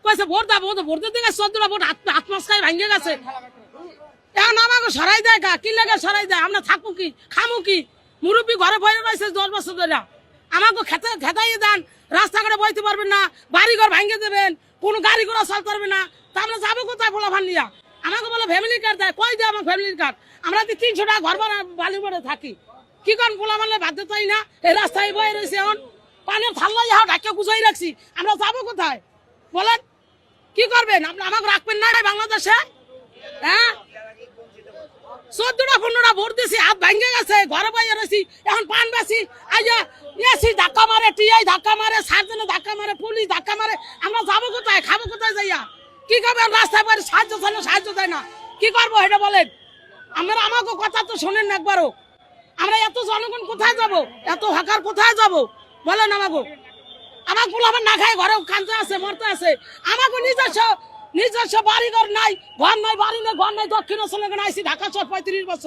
কইছে ভোট দাও ভোট দিতে গেছে 14টা ভোট হাত মাসকাই ভাঙে গেছে এখন আমাকে সরাই দেয় কি লাগে সরাই দেয় আমরা থাকবো কি খামু কি মুরব্বী ঘরে বসে রয়েছে 10 বছর ধরে আমাকে খেতাইয়ে দেন রাস্তাঘাটে বইতে পারবেন না বাড়িঘর ভাঙিয়ে দেবেন কোনো গাড়ি ঘোড়া চলতে পারবে না তা আমরা যাবো কোথায় পোলাপান নিয়া আমাকে বলে ফ্যামিলি কার্ড দেয় কই দেয় আমার ফ্যামিলি কার্ড আমরা 300 টাকা ঘর ভাড়া বালি পড়ে থাকি কি করেন পোলাপানলে বাধ্যতাই না এই রাস্তায় বয়ে রয়েছে এখন পানের থাল্লাই ঢাকা গুছাই রাখছি আমরা যাবো কোথায় বলেন কি করবেন আমাকে রাখবেন না বাংলাদেশে হ্যাঁ 14টা 15টা ভোট দিছি হাত ভাঙে গেছে ঘরে বসে রয়েছি এখন পান বেশি আইয়া এসি ধাক্কা মারে টিআই ধাক্কা মারে সার্জনে ধাক্কা মারে পুলিশ ধাক্কা মারে আমরা যাবো কোথায় খাবো কোথায় যাইয়া কি করবেন রাস্তায় বাইরে সাহায্য দেয় না কি করবো এটা বলেন আমরা আমাকে কথা তো শোনেন না একবারও আমরা এত জনগণ কোথায় যাব এত হকার কোথায় যাব বলেন আমাকে আমার পোলাপান না খায় ঘরে কাঁদতে আছে মরতে আছে আমাকে নিজস্ব বাড়িঘর নাই ঘর নাই বাড়ি নেই ঘর নাই দক্ষিণ অঞ্চলে আইসি ঢাকা শহর 35 বছর